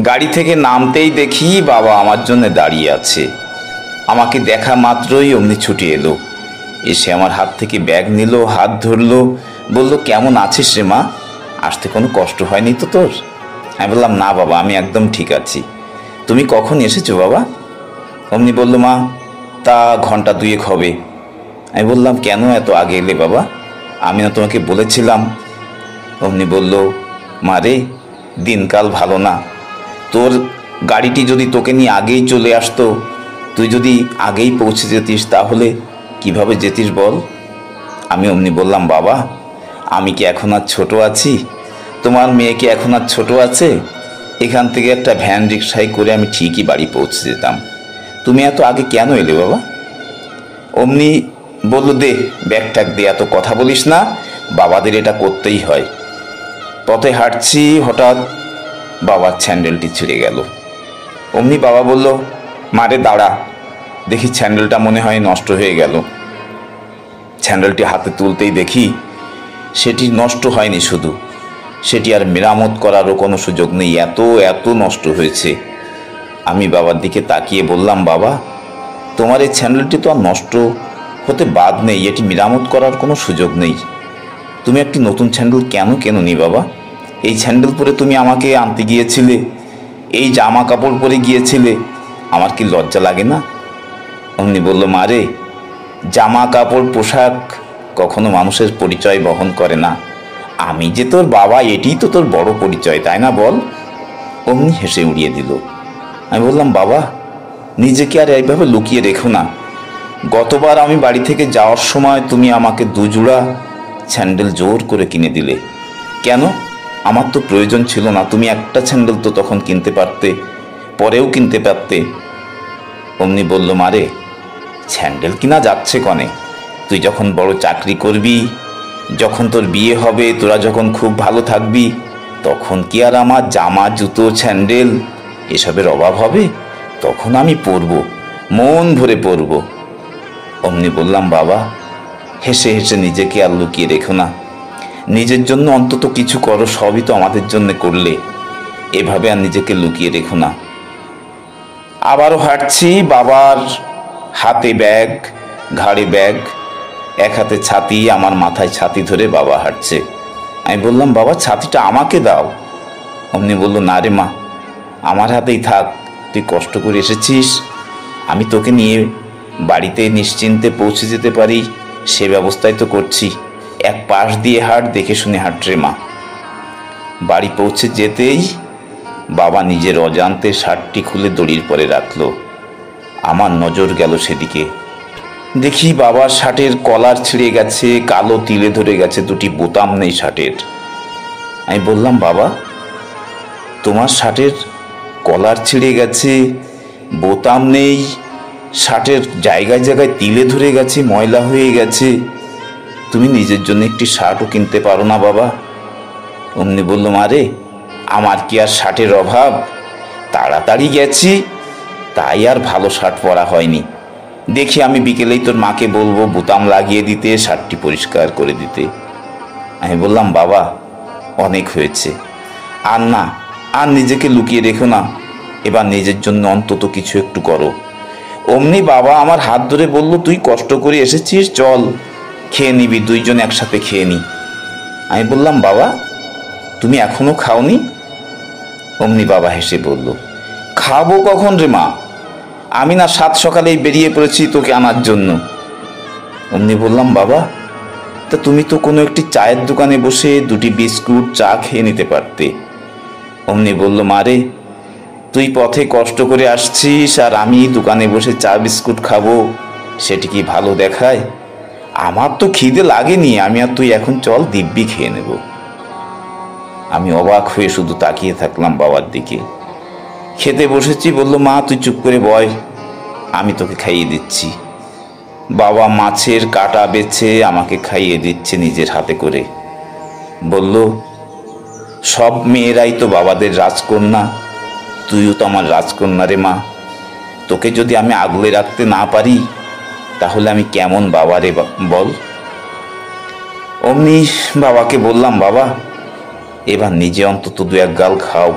গাড়ি থেকে নামতেই দেখি বাবা আমার জন্য দাঁড়িয়ে আছে। আমাকে দেখা মাত্রই অমনি ছুটে এলো, এসে আমার হাত থেকে ব্যাগ নিল, হাত ধরলো, বলল, কেমন আছিস রে মা? আসতে কোনো কষ্ট হয়নি তো তোর? আমি বললাম, না বাবা, আমি একদম ঠিক আছি। তুমি কখন এসেছো বাবা? অমনি বলল, মা তা ঘন্টা দুয়েক হবে। আমি বললাম, কেন এত আগে এলে বাবা? আমি না তোমাকে বলেছিলাম? অমনি বলল, মা রে, দিনকাল ভালো না। তোর গাড়িটি যদি তোকে নিয়ে আগেই চলে আসতো, তুই যদি আগেই পৌঁছে যেতিস, তাহলে কিভাবে যেতিস বল? আমি অমনি বললাম, বাবা আমি কি এখন আর ছোট আছি? তোমার মেয়ে কি এখন আর ছোট আছে? এখান থেকে একটা ভ্যান রিক্সায় করে আমি ঠিকই বাড়ি পৌঁছে যেতাম। তুমি এত আগে কেন এলে বাবা? অমনি বলল, দে ব্যাগ ট্যাগ দে, এত কথা বলিস না, বাবাদের এটা করতেই হয়। পথে হাঁটছি, হঠাৎ বাবার স্যান্ডেলটি ছিঁড়ে গেল। অমনি বাবা বলল, মারে দাঁড়া, দেখি স্যান্ডেলটা মনে হয় নষ্ট হয়ে গেল। স্যান্ডেলটি হাতে তুলতেই দেখি সেটি নষ্ট হয়নি, শুধু সেটি আর মেরামত করারও কোনো সুযোগ নেই, এত এত নষ্ট হয়েছে। আমি বাবার দিকে তাকিয়ে বললাম, বাবা তোমার এই স্যান্ডেলটি তো আর নষ্ট হতে বাদ নেই, এটি মেরামত করার কোনো সুযোগ নেই। তুমি একটি নতুন স্যান্ডেল কেন কেননি বাবা? এই স্যান্ডেল পরে তুমি আমাকে আনতে গিয়েছিলে, এই জামা কাপড় পরে গিয়েছিলে, আমার কি লজ্জা লাগে না? অমনি বলল, মা রে, জামা কাপড় পোশাক কখনো মানুষের পরিচয় বহন করে না। আমি যে তোর বাবা, এটিই তো তোর বড় পরিচয়, তাই না বল? অমনি হেসে উড়িয়ে দিল। আমি বললাম, বাবা নিজেকে আর এইভাবে লুকিয়ে রেখো না। গতবার আমি বাড়ি থেকে যাওয়ার সময় তুমি আমাকে দুজোড়া স্যান্ডেল জোর করে কিনে দিলে। কেন? আমার তো প্রয়োজন ছিল না, তুমি একটা স্যান্ডেল তো তখন কিনতে পারতে, পরেও কিনতে পারতে। অমনি বলল, মারে স্যান্ডেল কিনা যাচ্ছে কনে, তুই যখন বড় চাকরি করবি, যখন তোর বিয়ে হবে, তোরা যখন খুব ভালো থাকবি, তখন কি আর আমার জামা জুতো স্যান্ডেল এসবের অভাব হবে? তখন আমি পরবো, মন ভরে পরবো। অমনি বললাম, বাবা হেসে হেসে নিজেকে আর লুকিয়ে রেখো না, নিজের জন্য অন্তত কিছু করো, সবই তো আমাদের জন্য করলে, এভাবে আর নিজেকে লুকিয়ে রেখো না। আবারও হাঁটছি, বাবার হাতে ব্যাগ, ঘাড়ে ব্যাগ, এক হাতে ছাতি, আমার মাথায় ছাতি ধরে বাবা হাঁটছে। আমি বললাম, বাবা ছাতিটা আমাকে দাও। অমনি বলল, না রে মা, আমার হাতেই থাক, তুই কষ্ট করে এসেছিস, আমি তোকে নিয়ে বাড়িতে নিশ্চিন্তে পৌঁছে যেতে পারি সে ব্যবস্থাই তো করছি, এক পাশ দিয়ে হাঁট, দেখে শুনে হাঁট রে মা। বাড়ি পৌঁছে যেতেই বাবা নিজের অজান্তে শার্টটি খুলে দড়ির পরে রাখলো। আমার নজর গেল সেদিকে। দেখি বাবার শার্টের কলার ছিঁড়ে গেছে, কালো তিলে ধরে গেছে, দুটি বোতাম নেই শার্টের। আমি বললাম, বাবা তোমার শার্টের কলার ছিঁড়ে গেছে, বোতাম নেই, শার্টের জায়গায় জায়গায় তিলে ধরে গেছে, ময়লা হয়ে গেছে, তুমি নিজের জন্য একটি শার্টও কিনতে পারো না বাবা? অমনি বলল, মারে আমার কি আর শার্টের অভাব? তাড়াতাড়ি গেছি তাই আর ভালো শার্ট পরা হয়নি, দেখি আমি বিকেলেই তোর মাকে বলবো বোতাম লাগিয়ে দিতে, শার্টটি পরিষ্কার করে দিতে। আমি বললাম, বাবা অনেক হয়েছে, আর না, আর নিজেকে লুকিয়ে রেখো না, এবার নিজের জন্য অন্তত কিছু একটু করো। অমনি বাবা আমার হাত ধরে বলল, তুই কষ্ট করে এসেছিস, চল খেয়ে নিবি, দুইজন একসাথে খেয়ে নি। আমি বললাম, বাবা তুমি এখনো খাওনি? অমনি বাবা হেসে বলল, খাবো কখন রে মা, আমি না সাত সকালেই বেরিয়ে পড়েছি তোকে আনার জন্য। অমনি বললাম, বাবা তা তুমি তো কোনো একটি চায়ের দোকানে বসে দুটি বিস্কুট চা খেয়ে নিতে পারতে। অমনি বলল, মারে তুই পথে কষ্ট করে আসছিস আর আমি দোকানে বসে চা বিস্কুট খাবো, সেটি কি ভালো দেখায়? আমার তো খিদে লাগেনি, আমি আর তুই এখন চল দিব্যি খেয়ে নেব। আমি অবাক হয়ে শুধু তাকিয়ে থাকলাম বাবার দিকে। খেতে বসেছি, বলল, মা তুই চুপ করে বয়, আমি তোকে খাইয়ে দিচ্ছি। বাবা মাছের কাটা বেছে আমাকে খাইয়ে দিচ্ছে নিজের হাতে করে। বলল, সব মেয়েরাই তো বাবাদের রাজকন্যা, তুইও তো আমার রাজকন্যা রে মা, তোকে যদি আমি আগলে রাখতে না পারি তাহলে আমি কেমন বাবা রে বল? অমনি বাবাকে বললাম, বাবা এবার নিজে অন্তত দু এক গাল খাও,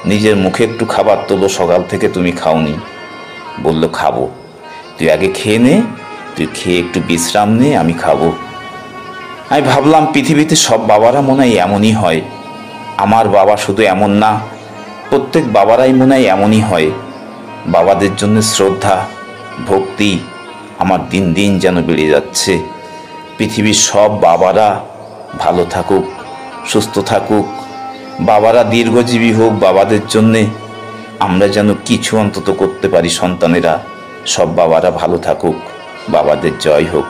নিজের মুখে একটু খাবার তোলো, সকাল থেকে তুমি খাওনি। বলল, খাবো। তুই আগে খেয়ে নে, তুই খেয়ে একটু বিশ্রাম নে, আমি খাবো। আমি ভাবলাম পৃথিবীতে সব বাবারা মনে হয় এমনই হয়। আমার বাবা শুধু এমন না, প্রত্যেক বাবারাই মনে হয় এমনই হয়। বাবাদের জন্য শ্রদ্ধা, ভক্তি আমার দিন দিন যেন বেড়ে যাচ্ছে। পৃথিবীর সব বাবারা ভালো থাকুক, সুস্থ থাকুক, বাবারা দীর্ঘজীবী হোক। বাবাদের জন্যে আমরা যেন কিছু অন্তত করতে পারি সন্তানেরা। সব বাবারা ভালো থাকুক, বাবাদের জয় হোক।